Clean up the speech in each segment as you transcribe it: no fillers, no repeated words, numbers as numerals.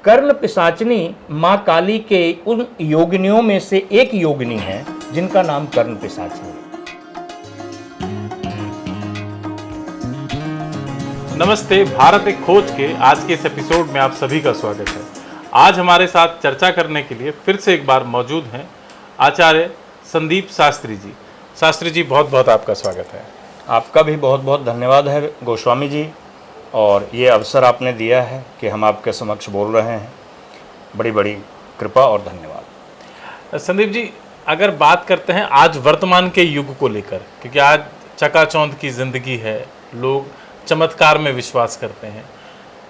कर्ण पिशाचिनी माँ काली के उन योगिनियों में से एक योगिनी है जिनका नाम कर्ण पिशाचिनी है। नमस्ते, भारत एक खोज के आज के इस एपिसोड में आप सभी का स्वागत है। आज हमारे साथ चर्चा करने के लिए फिर से एक बार मौजूद हैं आचार्य संदीप शास्त्री जी। शास्त्री जी, बहुत बहुत आपका स्वागत है। आपका भी बहुत बहुत धन्यवाद है गोस्वामी जी, और ये अवसर आपने दिया है कि हम आपके समक्ष बोल रहे हैं। बड़ी बड़ी कृपा और धन्यवाद। संदीप जी, अगर बात करते हैं आज वर्तमान के युग को लेकर, क्योंकि आज चकाचौंध की ज़िंदगी है, लोग चमत्कार में विश्वास करते हैं।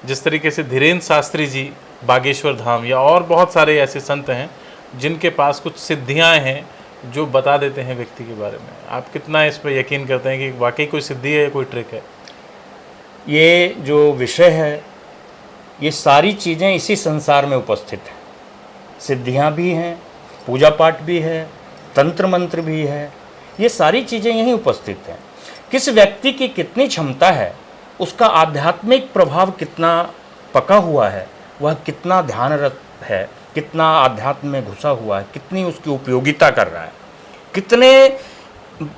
जिस तरीके से धीरेन्द्र शास्त्री जी बागेश्वर धाम या और बहुत सारे ऐसे संत हैं जिनके पास कुछ सिद्धियां हैं जो बता देते हैं व्यक्ति के बारे में, आप कितना इस पर यकीन करते हैं कि वाकई कोई सिद्धि है या कोई ट्रिक है? ये जो विषय है, ये सारी चीज़ें इसी संसार में उपस्थित हैं। सिद्धियां भी हैं, पूजा पाठ भी है, तंत्र मंत्र भी है, ये सारी चीज़ें यहीं उपस्थित हैं। किस व्यक्ति की कितनी क्षमता है, उसका आध्यात्मिक प्रभाव कितना पका हुआ है, वह कितना ध्यानरत है, कितना आध्यात्म में घुसा हुआ है, कितनी उसकी उपयोगिता कर रहा है, कितने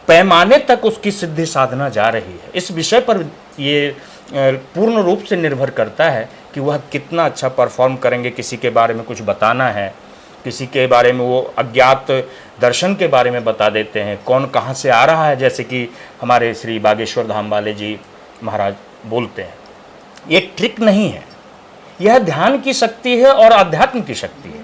पैमाने तक उसकी सिद्धि साधना जा रही है, इस विषय पर ये पूर्ण रूप से निर्भर करता है कि वह कितना अच्छा परफॉर्म करेंगे। किसी के बारे में कुछ बताना है, किसी के बारे में वो अज्ञात दर्शन के बारे में बता देते हैं, कौन कहाँ से आ रहा है, जैसे कि हमारे श्री बागेश्वर धाम वाले जी महाराज बोलते हैं। ये ट्रिक नहीं है, यह ध्यान की शक्ति है और आध्यात्म की शक्ति है,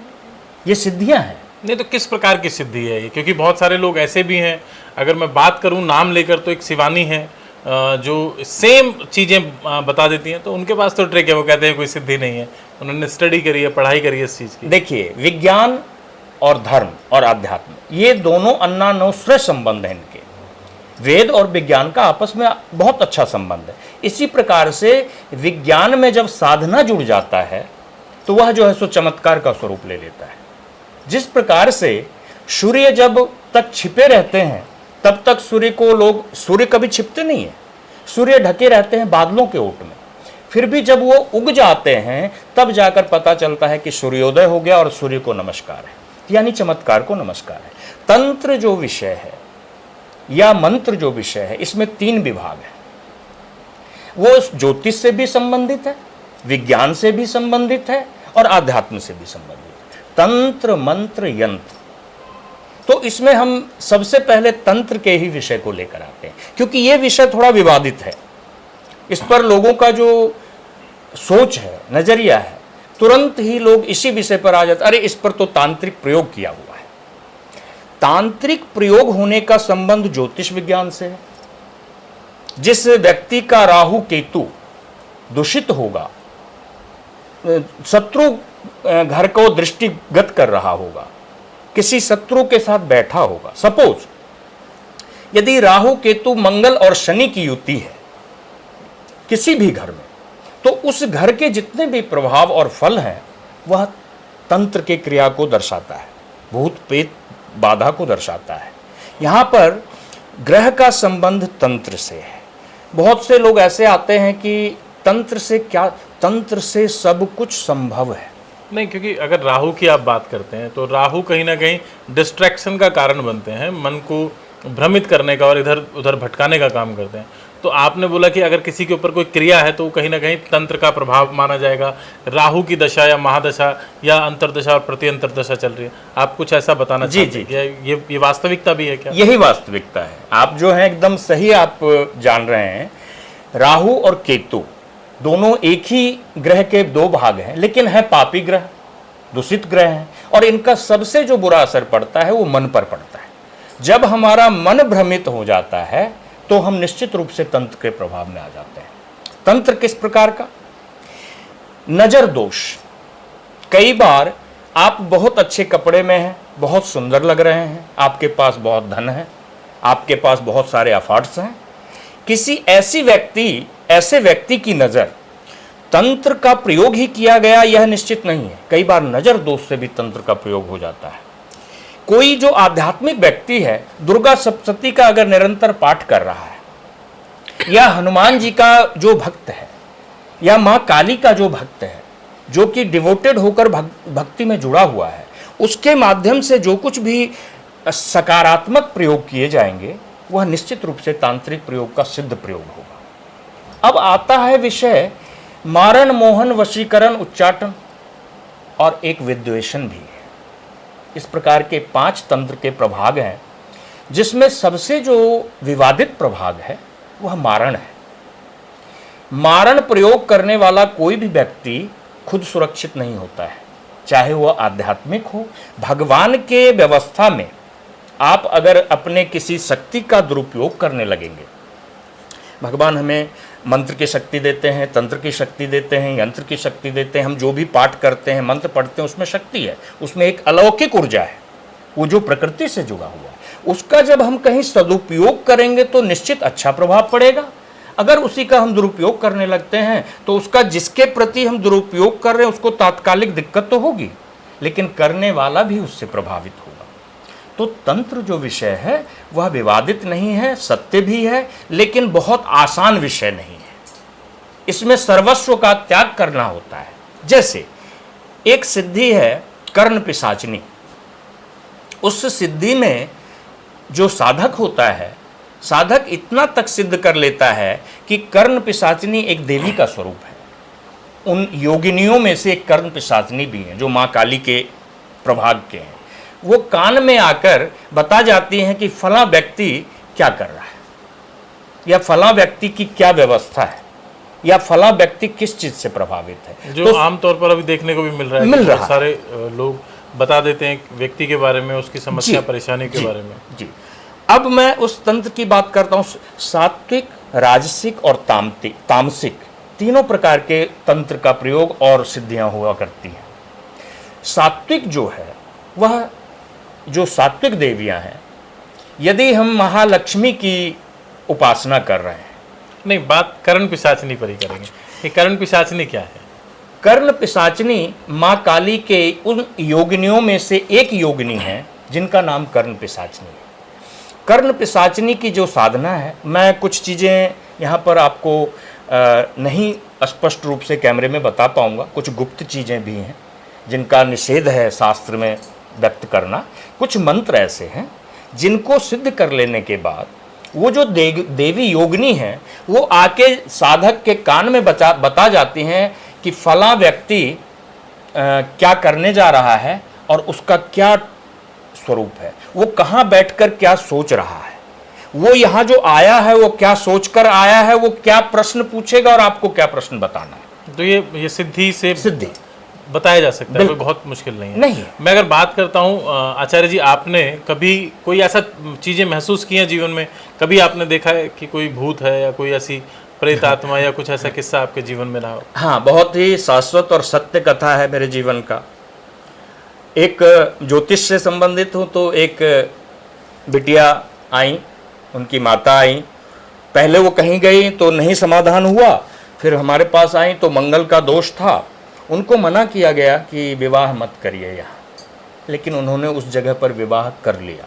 ये सिद्धियां हैं। नहीं तो किस प्रकार की सिद्धि है ये? क्योंकि बहुत सारे लोग ऐसे भी हैं, अगर मैं बात करूं नाम लेकर, तो एक शिवानी है जो सेम चीज़ें बता देती हैं, तो उनके पास तो ट्रिक है, वो कहते हैं कोई सिद्धि नहीं है, उन्होंने स्टडी करी है, पढ़ाई करी है इस चीज़ की। देखिए, विज्ञान और धर्म और आध्यात्म ये दोनों अन्नानुश्रय संबंध हैं। इनके वेद और विज्ञान का आपस में बहुत अच्छा संबंध है। इसी प्रकार से विज्ञान में जब साधना जुड़ जाता है तो वह जो है सो चमत्कार का स्वरूप ले लेता है। जिस प्रकार से सूर्य जब तक छिपे रहते हैं तब तक सूर्य कभी छिपते नहीं है, सूर्य ढके रहते हैं बादलों के ओट में। फिर भी जब वो उग जाते हैं तब जाकर पता चलता है कि सूर्योदय हो गया और सूर्य को नमस्कार है, यानी चमत्कार को नमस्कार है। तंत्र जो विषय है या मंत्र जो विषय है, इसमें 3 विभाग है। वो ज्योतिष से भी संबंधित है, विज्ञान से भी संबंधित है और आध्यात्म से भी संबंधित है। तंत्र मंत्र यंत्र। तो इसमें हम सबसे पहले तंत्र के ही विषय को लेकर आते हैं, क्योंकि ये विषय थोड़ा विवादित है। इस पर लोगों का जो सोच है, नजरिया है, तुरंत ही लोग इसी विषय पर आ जाते, अरे इस पर तो तांत्रिक प्रयोग किया हुआ है। तांत्रिक प्रयोग होने का संबंध ज्योतिष विज्ञान से है। जिस व्यक्ति का राहु केतु दूषित होगा, शत्रु घर को दृष्टिगत कर रहा होगा, किसी शत्रु के साथ बैठा होगा, सपोज यदि राहु केतु मंगल और शनि की युति है किसी भी घर में, तो उस घर के जितने भी प्रभाव और फल हैं वह तंत्र के क्रिया को दर्शाता है, भूत प्रेत बाधा को दर्शाता है। यहाँ पर ग्रह का संबंध तंत्र से है। बहुत से लोग ऐसे आते हैं कि तंत्र से क्या, तंत्र से सब कुछ संभव है। नहीं, क्योंकि अगर राहु की आप बात करते हैं तो राहु कहीं ना कहीं डिस्ट्रैक्शन का कारण बनते हैं, मन को भ्रमित करने का और इधर उधर भटकाने का काम करते हैं। तो आपने बोला कि अगर किसी के ऊपर कोई क्रिया है तो कहीं ना कहीं तंत्र का प्रभाव माना जाएगा। राहु की दशा या महादशा या अंतरदशा और प्रत्यंतर दशा चल रही है, आप कुछ ऐसा बताना चाहते हैं? जी, ये वास्तविकता भी है क्या? यही वास्तविकता है। आप जो है एकदम सही आप जान रहे हैं। राहु और केतु दोनों एक ही ग्रह के 2 भाग हैं, लेकिन है पापी ग्रह, दूषित ग्रह हैं, और इनका सबसे जो बुरा असर पड़ता है वो मन पर पड़ता है। जब हमारा मन भ्रमित हो जाता है तो हम निश्चित रूप से तंत्र के प्रभाव में आ जाते हैं। तंत्र किस प्रकार का? नजर दोष। कई बार आप बहुत अच्छे कपड़े में हैं, बहुत सुंदर लग रहे हैं, आपके पास बहुत धन है, आपके पास बहुत सारे अफार्ट्स हैं, किसी ऐसे व्यक्ति की नजर, तंत्र का प्रयोग ही किया गया यह निश्चित नहीं है। कई बार नजर दोष से भी तंत्र का प्रयोग हो जाता है। कोई जो आध्यात्मिक व्यक्ति है, दुर्गा सप्तशती का अगर निरंतर पाठ कर रहा है, या हनुमान जी का जो भक्त है, या माँ काली का जो भक्त है, जो कि डिवोटेड होकर भक्ति में जुड़ा हुआ है, उसके माध्यम से जो कुछ भी सकारात्मक प्रयोग किए जाएंगे वह निश्चित रूप से तांत्रिक प्रयोग का सिद्ध प्रयोग होगा। अब आता है विषय मारण, मोहन, वशीकरण, उच्चाटन और एक विद्वेषण भी है। इस प्रकार के 5 तंत्र के प्रभाग हैं, जिसमें सबसे जो विवादित प्रभाग है वह मारण है। मारण प्रयोग करने वाला कोई भी व्यक्ति खुद सुरक्षित नहीं होता है, चाहे वह आध्यात्मिक हो। भगवान के व्यवस्था में आप अगर अपने किसी शक्ति का दुरुपयोग करने लगेंगे, भगवान हमें मंत्र की शक्ति देते हैं, तंत्र की शक्ति देते हैं, यंत्र की शक्ति देते हैं, हम जो भी पाठ करते हैं, मंत्र पढ़ते हैं, उसमें शक्ति है, उसमें एक अलौकिक ऊर्जा है, वो जो प्रकृति से जुड़ा हुआ है। उसका जब हम कहीं सदुपयोग करेंगे तो निश्चित अच्छा प्रभाव पड़ेगा। अगर उसी का हम दुरुपयोग करने लगते हैं तो उसका जिसके प्रति हम दुरुपयोग कर रहे हैं उसको तात्कालिक दिक्कत तो होगी, लेकिन करने वाला भी उससे प्रभावित होगा। तो तंत्र जो विषय है वह विवादित नहीं है, सत्य भी है, लेकिन बहुत आसान विषय नहीं है। इसमें सर्वस्व का त्याग करना होता है। जैसे एक सिद्धि है कर्ण पिशाचनी, उस सिद्धि में जो साधक होता है, साधक इतना तक सिद्ध कर लेता है कि कर्ण पिशाचनी एक देवी का स्वरूप है। उन योगिनियों में से एक कर्ण पिशाचनी भी है जो माँ काली के प्रभाग के हैं। वो कान में आकर बता जाती हैं कि फला व्यक्ति क्या कर रहा है, या फला व्यक्ति की क्या व्यवस्था है, या फला व्यक्ति किस चीज से प्रभावित है। जो तो आमतौर पर अभी देखने को भी मिल रहा है, सारे लोग बता देते हैं व्यक्ति के बारे में, उसकी समस्या परेशानी के बारे में। जी, अब मैं उस तंत्र की बात करता हूँ। सात्विक, राजसिक और तामसिक तीनों प्रकार के तंत्र का प्रयोग और सिद्धियां हुआ करती हैं। सात्विक जो है वह जो सात्विक देवियां हैं, यदि हम महालक्ष्मी की उपासना कर रहे हैं, नहीं, बात कर्ण पिशाचनी पर ही करेंगे। ये कर्ण पिशाचनी क्या है? कर्ण पिशाचनी माँ काली के उन योगिनियों में से एक योगिनी है जिनका नाम कर्ण पिशाचनी है। कर्ण पिशाचनी की जो साधना है, मैं कुछ चीज़ें यहाँ पर आपको नहीं स्पष्ट रूप से कैमरे में बता पाऊँगा, कुछ गुप्त चीज़ें भी हैं जिनका निषेध है शास्त्र में व्यक्त करना। कुछ मंत्र ऐसे हैं जिनको सिद्ध कर लेने के बाद वो जो देवी योगिनी हैं वो आके साधक के कान में बता जाती हैं कि फला व्यक्ति क्या करने जा रहा है और उसका क्या स्वरूप है, वो कहाँ बैठकर क्या सोच रहा है, वो यहाँ जो आया है वो क्या सोचकर आया है, वो क्या प्रश्न पूछेगा और आपको क्या प्रश्न बताना है। तो ये सिद्धि से सिद्धि बताया जा सकता है, कोई बहुत मुश्किल नहीं है। नहीं। मैं अगर बात करता हूँ आचार्य जी, आपने कभी कोई ऐसा चीज़ें महसूस की हैं जीवन में? कभी आपने देखा है कि कोई भूत है या कोई ऐसी प्रेत आत्मा या कुछ ऐसा किस्सा आपके जीवन में रहा हो? हाँ, बहुत ही शाश्वत और सत्य कथा है मेरे जीवन का। एक ज्योतिष से संबंधित हूँ तो एक बिटिया आई, उनकी माता आई। पहले वो कहीं गई तो नहीं समाधान हुआ, फिर हमारे पास आई तो मंगल का दोष था। उनको मना किया गया कि विवाह मत करिए यहाँ, लेकिन उन्होंने उस जगह पर विवाह कर लिया,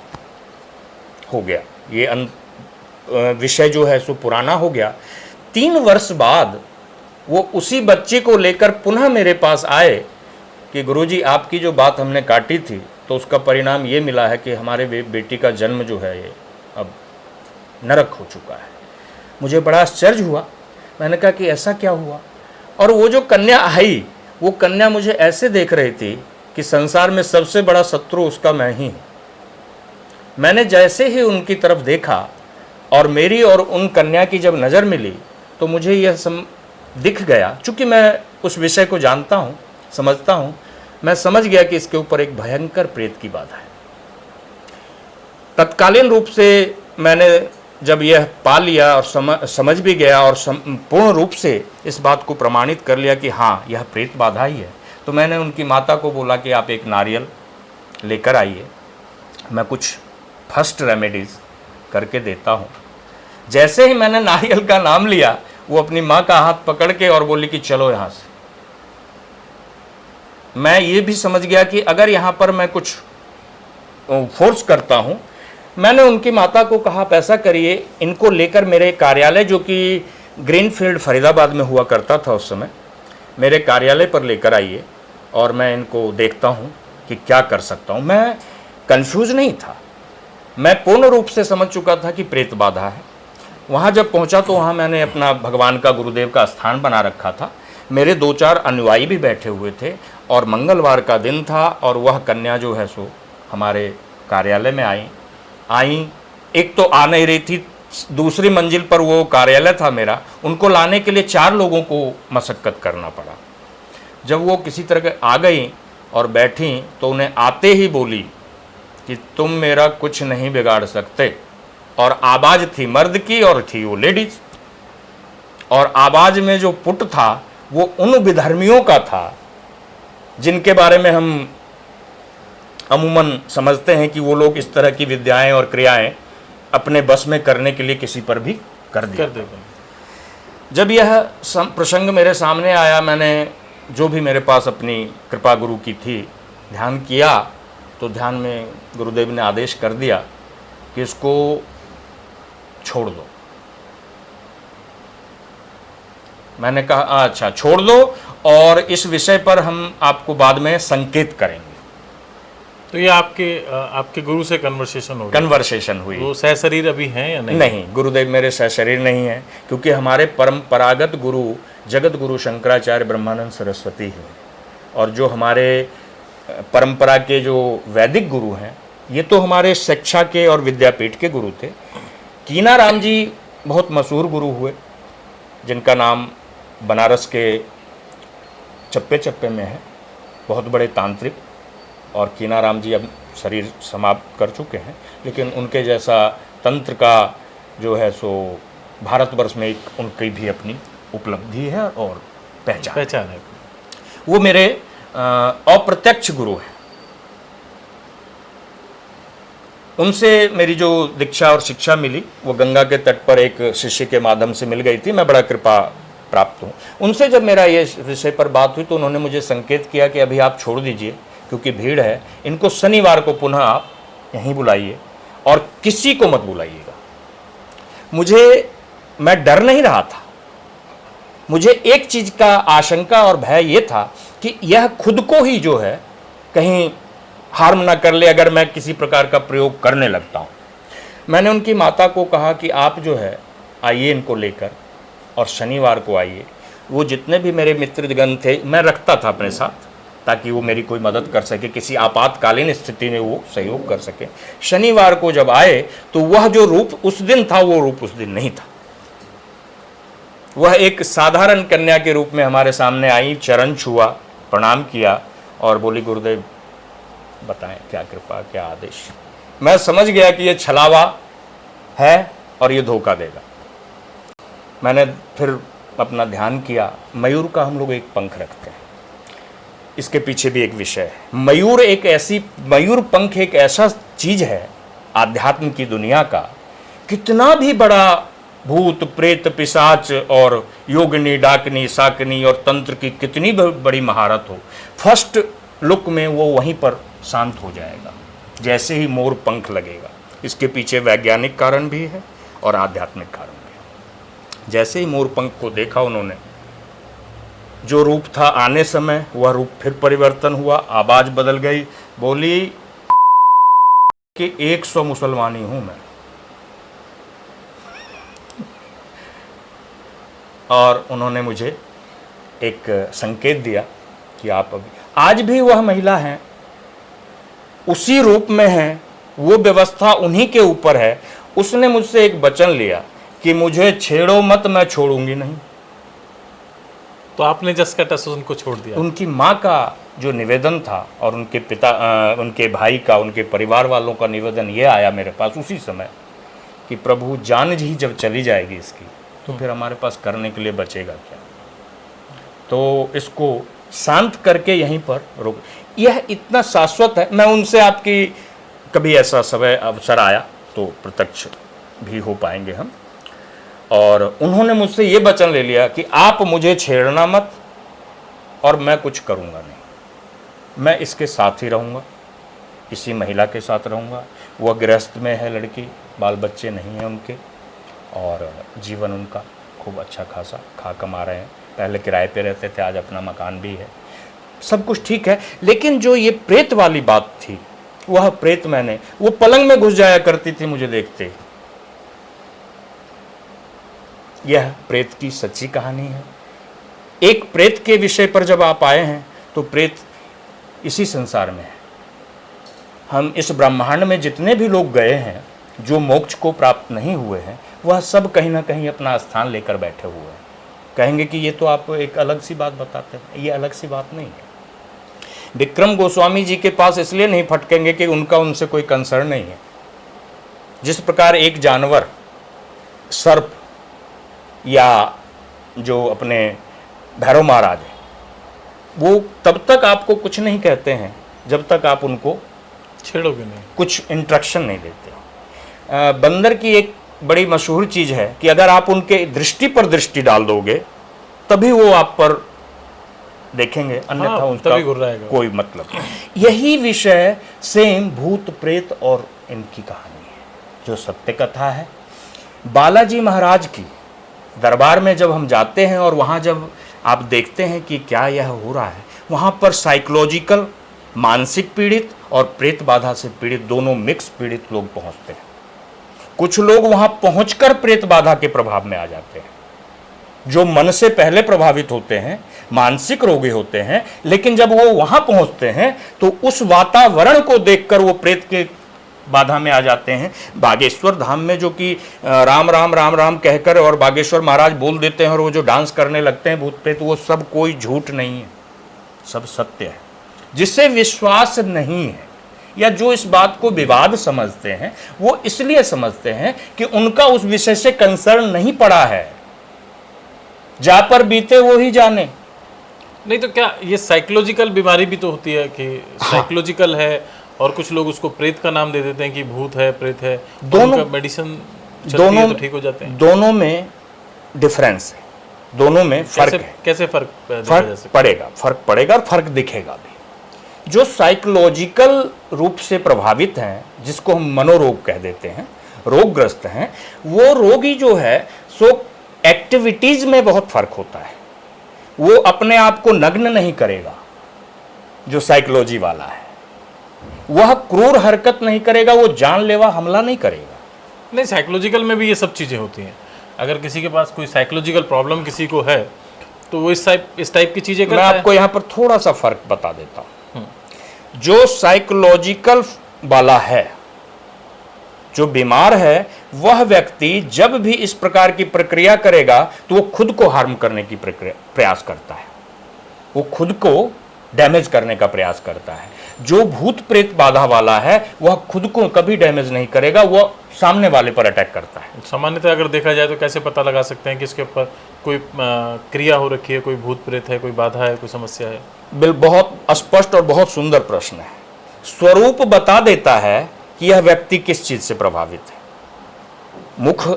हो गया। ये विषय जो है सो पुराना हो गया। 3 वर्ष बाद वो उसी बच्चे को लेकर पुनः मेरे पास आए कि गुरुजी आपकी जो बात हमने काटी थी तो उसका परिणाम ये मिला है कि हमारे बेटी का जन्म जो है ये अब नरक हो चुका है। मुझे बड़ा आश्चर्य हुआ। मैंने कहा कि ऐसा क्या हुआ? और वो जो कन्या आई, वो कन्या मुझे ऐसे देख रही थी कि संसार में सबसे बड़ा शत्रु उसका मैं ही हूँ। मैंने जैसे ही उनकी तरफ देखा और मेरी और उन कन्या की जब नज़र मिली तो मुझे यह दिख गया, चूँकि मैं उस विषय को जानता हूँ, समझता हूँ, मैं समझ गया कि इसके ऊपर एक भयंकर प्रेत की बाधा है। तत्कालीन रूप से मैंने जब यह पा लिया और समझ भी गया और पूर्ण रूप से इस बात को प्रमाणित कर लिया कि हाँ यह प्रेत बाधा ही है, तो मैंने उनकी माता को बोला कि आप एक नारियल लेकर आइए, मैं कुछ फर्स्ट रेमेडीज़ करके देता हूँ। जैसे ही मैंने नारियल का नाम लिया, वो अपनी माँ का हाथ पकड़ के और बोली कि चलो यहाँ से। मैं ये भी समझ गया कि अगर यहाँ पर मैं कुछ फोर्स करता हूँ। मैंने उनकी माता को कहा आप ऐसा करिए, इनको लेकर मेरे कार्यालय जो कि ग्रीनफील्ड फरीदाबाद में हुआ करता था उस समय, मेरे कार्यालय पर लेकर आइए और मैं इनको देखता हूँ कि क्या कर सकता हूँ। मैं कंफ्यूज नहीं था, मैं पूर्ण रूप से समझ चुका था कि प्रेत बाधा है। वहाँ जब पहुँचा तो वहाँ मैंने अपना भगवान का, गुरुदेव का स्थान बना रखा था। मेरे 2-4 अनुयायी भी बैठे हुए थे और मंगलवार का दिन था और वह कन्या जो है सो हमारे कार्यालय में आई। एक तो आ नहीं रही थी, दूसरी मंजिल पर वो कार्यालय था मेरा, उनको लाने के लिए 4 लोगों को मशक्कत करना पड़ा। जब वो किसी तरह के आ गई और बैठी तो उन्हें आते ही बोली कि तुम मेरा कुछ नहीं बिगाड़ सकते। और आवाज़ थी मर्द की और थी वो लेडीज, और आवाज़ में जो पुट था वो उन विधर्मियों का था जिनके बारे में हम अमूमन समझते हैं कि वो लोग इस तरह की विद्याएं और क्रियाएं अपने बस में करने के लिए किसी पर भी कर दिया। जब यह प्रसंग मेरे सामने आया, मैंने जो भी मेरे पास अपनी कृपा गुरु की थी ध्यान किया, तो ध्यान में गुरुदेव ने आदेश कर दिया कि इसको छोड़ दो। मैंने कहा अच्छा छोड़ दो, और इस विषय पर हम आपको बाद में संकेत करेंगे। तो ये आपके गुरु से कन्वर्सेशन हुई। वो सहशरीर अभी हैं या नहीं? नहीं, गुरुदेव मेरे सहशरीर नहीं है, क्योंकि हमारे परंपरागत गुरु जगत गुरु शंकराचार्य ब्रह्मानंद सरस्वती हैं, और जो हमारे परंपरा के जो वैदिक गुरु हैं ये तो हमारे शिक्षा के और विद्यापीठ के गुरु थे। कीनाराम जी बहुत मशहूर गुरु हुए, जिनका नाम बनारस के चप्पे चप्पे में है, बहुत बड़े तांत्रिक। और कीनाराम जी अब शरीर समाप्त कर चुके हैं, लेकिन उनके जैसा तंत्र का जो है सो भारतवर्ष में एक उनकी भी अपनी उपलब्धि है और पहचान है। वो मेरे अप्रत्यक्ष गुरु हैं। उनसे मेरी जो दीक्षा और शिक्षा मिली वो गंगा के तट पर एक शिष्य के माध्यम से मिल गई थी। मैं बड़ा कृपा प्राप्त हूँ उनसे। जब मेरा ये विषय पर बात हुई तो उन्होंने मुझे संकेत किया कि अभी आप छोड़ दीजिए, क्योंकि भीड़ है, इनको शनिवार को पुनः आप यहीं बुलाइए और किसी को मत बुलाइएगा। मैं डर नहीं रहा था, मुझे एक चीज़ का आशंका और भय ये था कि यह खुद को ही जो है कहीं हार्म ना कर ले अगर मैं किसी प्रकार का प्रयोग करने लगता हूँ। मैंने उनकी माता को कहा कि आप जो है आइए इनको लेकर और शनिवार को आइए। वो जितने भी मेरे मित्रगण थे मैं रखता था अपने साथ, ताकि वो मेरी कोई मदद कर सके, किसी आपातकालीन स्थिति में वो सहयोग कर सके। शनिवार को जब आए तो वह जो रूप उस दिन था वो रूप उस दिन नहीं था। वह एक साधारण कन्या के रूप में हमारे सामने आई, चरण छुआ, प्रणाम किया और बोली गुरुदेव बताएं क्या कृपा, क्या आदेश। मैं समझ गया कि ये छलावा है और ये धोखा देगा। मैंने फिर अपना ध्यान किया। मयूर का हम लोग एक पंख रखते हैं, इसके पीछे भी एक विषय है। मयूर पंख एक ऐसा चीज है आध्यात्म की दुनिया का, कितना भी बड़ा भूत प्रेत पिशाच और योगिनी डाकनी साकनी और तंत्र की कितनी बड़ी महारत हो, फर्स्ट लुक में वो वहीं पर शांत हो जाएगा जैसे ही मोर पंख लगेगा। इसके पीछे वैज्ञानिक कारण भी है और आध्यात्मिक कारण भी है। जैसे ही मोर पंख को देखा उन्होंने, जो रूप था आने समय वह रूप फिर परिवर्तन हुआ, आवाज बदल गई, बोली कि 100 मुसलमानी हूं मैं। और उन्होंने मुझे एक संकेत दिया कि आप अभी, आज भी वह महिला हैं, उसी रूप में हैं, वो व्यवस्था उन्हीं के ऊपर है। उसने मुझसे एक वचन लिया कि मुझे छेड़ो मत, मैं छोड़ूंगी नहीं। तो आपने जस का टस उनको छोड़ दिया? उनकी माँ का जो निवेदन था और उनके पिता उनके भाई का, उनके परिवार वालों का निवेदन ये आया मेरे पास उसी समय कि प्रभु जान ही जब चली जाएगी इसकी तो फिर हमारे पास करने के लिए बचेगा क्या। तो इसको शांत करके यहीं पर रोक, यह इतना शाश्वत है। मैं उनसे आपकी कभी ऐसा समय अवसर आया तो प्रत्यक्ष भी हो पाएंगे हम। और उन्होंने मुझसे ये वचन ले लिया कि आप मुझे छेड़ना मत और मैं कुछ करूँगा नहीं, मैं इसके साथ ही रहूँगा, इसी महिला के साथ रहूँगा। वह गृहस्थ में है लड़की, बाल बच्चे नहीं हैं उनके, और जीवन उनका खूब अच्छा खासा खा कमा रहे हैं। पहले किराए पे रहते थे, आज अपना मकान भी है, सब कुछ ठीक है। लेकिन जो ये प्रेत वाली बात थी, वह प्रेत मैंने वो पलंग में घुस जाया करती थी मुझे देखते। यह प्रेत की सच्ची कहानी है। एक प्रेत के विषय पर जब आप आए हैं तो प्रेत इसी संसार में है। हम इस ब्रह्मांड में जितने भी लोग गए हैं जो मोक्ष को प्राप्त नहीं हुए हैं, वह सब कहीं ना कहीं अपना स्थान लेकर बैठे हुए हैं। कहेंगे कि ये तो आप एक अलग सी बात बताते हैं, ये अलग सी बात नहीं है। विक्रम गोस्वामी जी के पास इसलिए नहीं फटकेंगे कि उनका उनसे कोई कंसर्न नहीं है। जिस प्रकार एक जानवर, सर्प या जो अपने भैरव महाराज है, वो तब तक आपको कुछ नहीं कहते हैं जब तक आप उनको छेड़ोगे नहीं, कुछ इंस्ट्रक्शन नहीं देते। बंदर की एक बड़ी मशहूर चीज है कि अगर आप उनके दृष्टि पर दृष्टि डाल दोगे तभी वो आप पर देखेंगे, अन्यथा हाँ, उनका तभी घुर्राएगा। कोई मतलब नहीं। यही विषय सेम भूत प्रेत और इनकी कहानी है, जो सत्य कथा है। बालाजी महाराज की दरबार में जब हम जाते हैं और वहाँ जब आप देखते हैं कि क्या यह हो रहा है, वहाँ पर साइकोलॉजिकल, मानसिक पीड़ित और प्रेत बाधा से पीड़ित दोनों मिक्स पीड़ित लोग पहुँचते हैं। कुछ लोग वहाँ पहुँचकर प्रेत बाधा के प्रभाव में आ जाते हैं, जो मन से पहले प्रभावित होते हैं, मानसिक रोगी होते हैं, लेकिन जब वो वहाँ पहुँचते हैं तो उस वातावरण को देखकर वो प्रेत के बाधा में आ जाते हैं। बागेश्वर धाम में जो कि राम राम राम राम कहकर और बागेश्वर महाराज बोल देते हैं और वो जो डांस करने लगते हैं भूत प्रेत, वो सब कोई झूठ नहीं है, सब सत्य है। जिससे विश्वास नहीं है या जो इस बात को विवाद समझते हैं, वो इसलिए समझते हैं कि उनका उस विषय से कंसर्न नहीं पड़ा है। जा पर बीते वो ही जाने। नहीं तो क्या ये साइकोलॉजिकल बीमारी भी तो होती है कि साइकोलॉजिकल है और कुछ लोग उसको प्रेत का नाम दे देते हैं कि भूत है, प्रेत है, दोनों मेडिसिन दोनों तो ठीक हो जाते हैं। दोनों में डिफरेंस है, दोनों में फर्क है। कैसे फर्क पड़ेगा, फर्क पड़ेगा और फर्क दिखेगा भी। जो साइकोलॉजिकल रूप से प्रभावित हैं, जिसको हम मनोरोग कह देते हैं, रोगग्रस्त हैं, वो रोगी जो है सो एक्टिविटीज में बहुत फर्क होता है। वो अपने आप को नग्न नहीं करेगा, जो साइकोलॉजी वाला है। वह क्रूर हरकत नहीं करेगा, वो जानलेवा हमला नहीं करेगा। नहीं, साइकोलॉजिकल में भी ये सब चीज़ें होती हैं। अगर किसी के पास कोई साइकोलॉजिकल प्रॉब्लम किसी को है तो वो इस टाइप की चीज़ें करता है। मैं आपको यहाँ पर थोड़ा सा फर्क बता देता हूँ। जो साइकोलॉजिकल वाला है, जो बीमार है, वह व्यक्ति जब भी इस प्रकार की प्रक्रिया करेगा तो वो खुद को हार्म करने की प्रयास करता है, वो खुद को डैमेज करने का प्रयास करता है। जो भूत प्रेत बाधा वाला है वह खुद को कभी डैमेज नहीं करेगा, वह सामने वाले पर अटैक करता है। सामान्यतः अगर देखा जाए तो कैसे पता लगा सकते हैं कि इसके ऊपर कोई क्रिया हो रखी है, कोई भूत प्रेत है, कोई बाधा है, कोई समस्या है? बहुत स्पष्ट और बहुत सुंदर प्रश्न है। स्वरूप बता देता है कि यह व्यक्ति किस चीज से प्रभावित है। मुख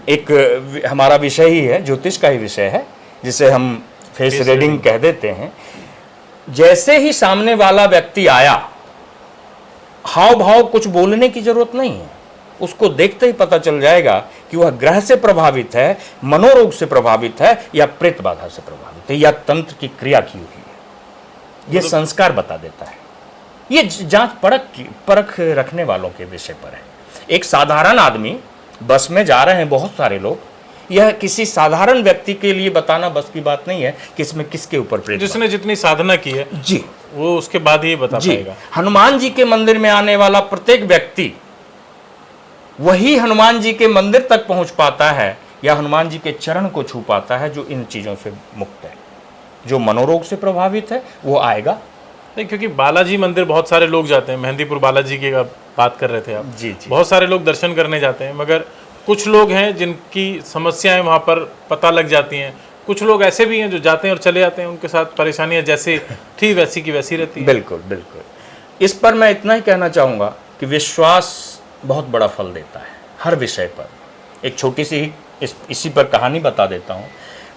एक हमारा विषय ही है, ज्योतिष का ही विषय है, जिसे हम फेस रीडिंग कह देते हैं। जैसे ही सामने वाला व्यक्ति आया, हाव भाव कुछ बोलने की जरूरत नहीं है, उसको देखते ही पता चल जाएगा कि वह ग्रह से प्रभावित है, मनोरोग से प्रभावित है या प्रेत बाधा से प्रभावित है या तंत्र की क्रिया की हुई है। यह संस्कार बता देता है। ये जांच परख रखने वालों के विषय पर है। एक साधारण आदमी, बस में जा रहे हैं बहुत सारे लोग, यह किसी साधारण व्यक्ति के लिए बताना बस की बात नहीं है कि इसमें किसके ऊपर प्रेत, जिसने जितनी साधना की है जी, वो उसके बाद ही बता पाएगा। हनुमान जी के मंदिर में आने वाला प्रत्येक व्यक्ति वही हनुमान जी के मंदिर तक पहुंच पाता है या हनुमान जी के चरण को छू पाता है जो इन चीजों से मुक्त है। जो मनोरोग से प्रभावित है वो आएगा नहीं, क्योंकि बालाजी मंदिर बहुत सारे लोग जाते हैं। मेहंदीपुर बालाजी की बात कर रहे थे आप। जी जी। बहुत सारे लोग दर्शन करने जाते हैं, मगर कुछ लोग हैं जिनकी समस्याएं वहाँ पर पता लग जाती हैं। कुछ लोग ऐसे भी हैं जो जाते हैं और चले जाते हैं, उनके साथ परेशानियां जैसे थी वैसी की वैसी रहती है। बिल्कुल बिल्कुल। इस पर मैं इतना ही कहना चाहूँगा कि विश्वास बहुत बड़ा फल देता है हर विषय पर। एक छोटी सी इसी पर कहानी बता देता हूँ।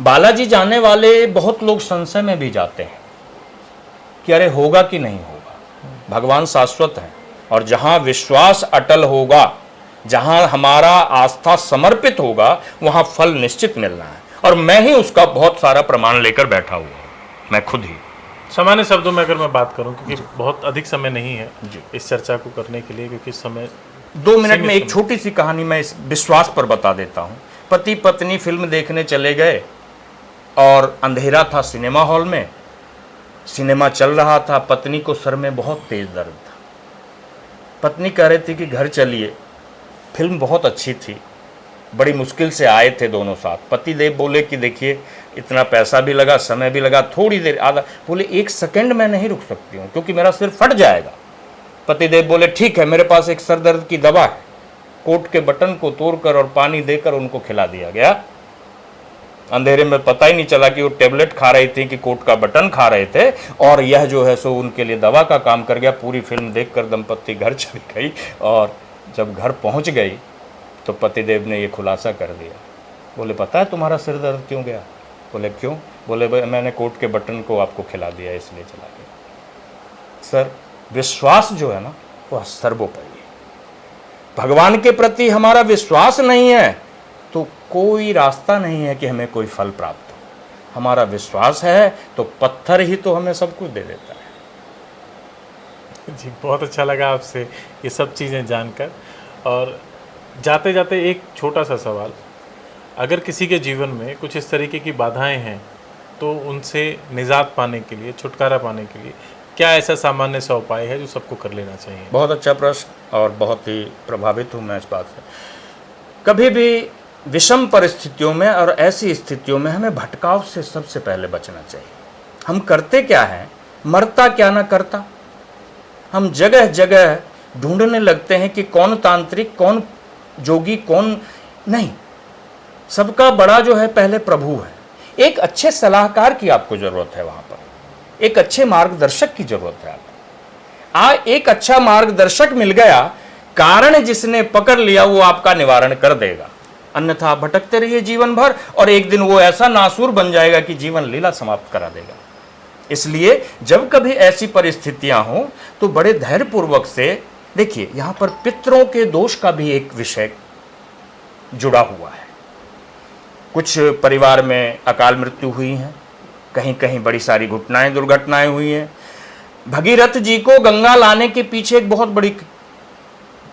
बालाजी जाने वाले बहुत लोग संशय में भी जाते हैं कि अरे होगा कि नहीं होगा। भगवान शाश्वत हैं और जहाँ विश्वास अटल होगा, जहाँ हमारा आस्था समर्पित होगा, वहाँ फल निश्चित मिलना है। और मैं ही उसका बहुत सारा प्रमाण लेकर बैठा हुआ हूँ, मैं खुद ही। सामान्य शब्दों में अगर मैं बात करूं, क्योंकि बहुत अधिक समय नहीं है जी। इस चर्चा को करने के लिए, क्योंकि समय 2 मिनट में एक छोटी सी कहानी मैं इस विश्वास पर बता देता हूँ। पति पत्नी फिल्म देखने चले गए और अंधेरा था सिनेमा हॉल में, सिनेमा चल रहा था। पत्नी को सर में बहुत तेज दर्द था। पत्नी कह रही थी कि घर चलिए, फिल्म बहुत अच्छी थी, बड़ी मुश्किल से आए थे दोनों साथ। पति देव बोले कि देखिए इतना पैसा भी लगा, समय भी लगा, थोड़ी देर आधा, बोले 1 सेकंड मैं नहीं रुक सकती हूँ क्योंकि मेरा सिर फट जाएगा। पति देव बोले ठीक है, मेरे पास एक सर दर्द की दवा है। कोट के बटन को तोड़कर और पानी देकर उनको खिला दिया गया। अंधेरे में पता ही नहीं चला कि वो टेबलेट खा रही थी कि कोट का बटन खा रहे थे, और यह जो है सो उनके लिए दवा का काम कर गया। पूरी फिल्म देखकर दंपत्ति घर चली गई, और जब घर पहुंच गई तो पतिदेव ने ये खुलासा कर दिया। बोले पता है तुम्हारा सिर दर्द क्यों गया? बोले क्यों? बोले मैंने कोट के बटन को आपको खिला दिया इसलिए चला गया। सर, विश्वास जो है ना वह सर्वोपरि है। भगवान के प्रति हमारा विश्वास नहीं है तो कोई रास्ता नहीं है कि हमें कोई फल प्राप्त हो। हमारा विश्वास है तो पत्थर ही तो हमें सब कुछ दे देता है। जी, बहुत अच्छा लगा आपसे ये सब चीज़ें जानकर। और जाते जाते एक छोटा सा सवाल, अगर किसी के जीवन में कुछ इस तरीके की बाधाएं हैं तो उनसे निजात पाने के लिए, छुटकारा पाने के लिए क्या ऐसा सामान्य सा उपाय है जो सबको कर लेना चाहिए? बहुत अच्छा प्रश्न, और बहुत ही प्रभावित हूँ मैं इस बात से। कभी भी विषम परिस्थितियों में और ऐसी स्थितियों में हमें भटकाव से सबसे पहले बचना चाहिए। हम करते क्या हैं, मरता क्या ना करता। हम जगह जगह ढूंढने लगते हैं कि कौन तांत्रिक, कौन जोगी, कौन नहीं। सबका बड़ा जो है पहले प्रभु है। एक अच्छे सलाहकार की आपको जरूरत है, वहां पर एक अच्छे मार्गदर्शक की जरूरत है आपको। एक अच्छा मार्गदर्शक मिल गया, कारण जिसने पकड़ लिया वो आपका निवारण कर देगा। अन्यथा आप भटकते रहिए जीवन भर, और एक दिन वो ऐसा नासूर बन जाएगा कि जीवन लीला समाप्त करा देगा। इसलिए जब कभी ऐसी परिस्थितियां हो तो बड़े धैर्यपूर्वक से देखिए, यहां पर पितरों के दोष का भी एक विषय जुड़ा हुआ है। कुछ परिवार में अकाल मृत्यु हुई है, कहीं कहीं बड़ी सारी घटनाएं, दुर्घटनाएं हुई हैं। भगीरथ जी को गंगा लाने के पीछे एक बहुत बड़ी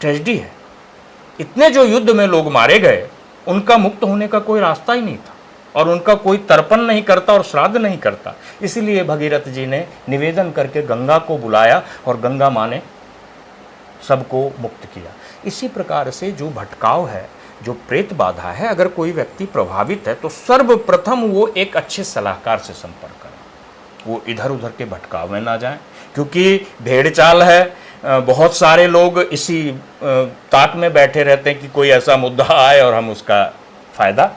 ट्रेजेडी है। इतने जो युद्ध में लोग मारे गए, उनका मुक्त होने का कोई रास्ता ही नहीं था, और उनका कोई तर्पण नहीं करता और श्राद्ध नहीं करता। इसलिए भगीरथ जी ने निवेदन करके गंगा को बुलाया और गंगा माँ ने सबको मुक्त किया। इसी प्रकार से जो भटकाव है, जो प्रेत बाधा है, अगर कोई व्यक्ति प्रभावित है तो सर्वप्रथम वो एक अच्छे सलाहकार से संपर्क करें। वो इधर उधर के भटकाव में ना जाएं, क्योंकि भेड़ चाल है। बहुत सारे लोग इसी ताक में बैठे रहते हैं कि कोई ऐसा मुद्दा आए और हम उसका फायदा,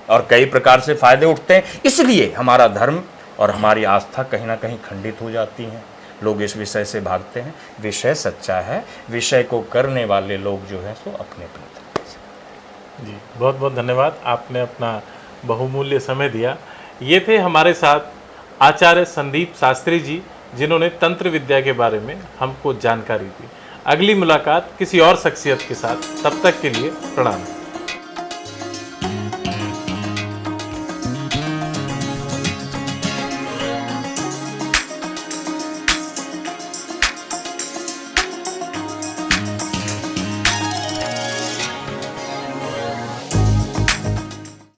और कई प्रकार से फायदे उठते हैं। इसलिए हमारा धर्म और हमारी आस्था कहीं ना कहीं खंडित हो जाती है। लोग इस विषय से भागते हैं। विषय सच्चा है, विषय को करने वाले लोग जो है सो अपने अपने तरीके से। जी, बहुत बहुत धन्यवाद, आपने अपना बहुमूल्य समय दिया। ये थे हमारे साथ आचार्य संदीप शास्त्री जी, जिन्होंने तंत्र विद्या के बारे में हमको जानकारी दी। अगली मुलाकात किसी और शख्सियत के साथ, तब तक के लिए प्रणाम।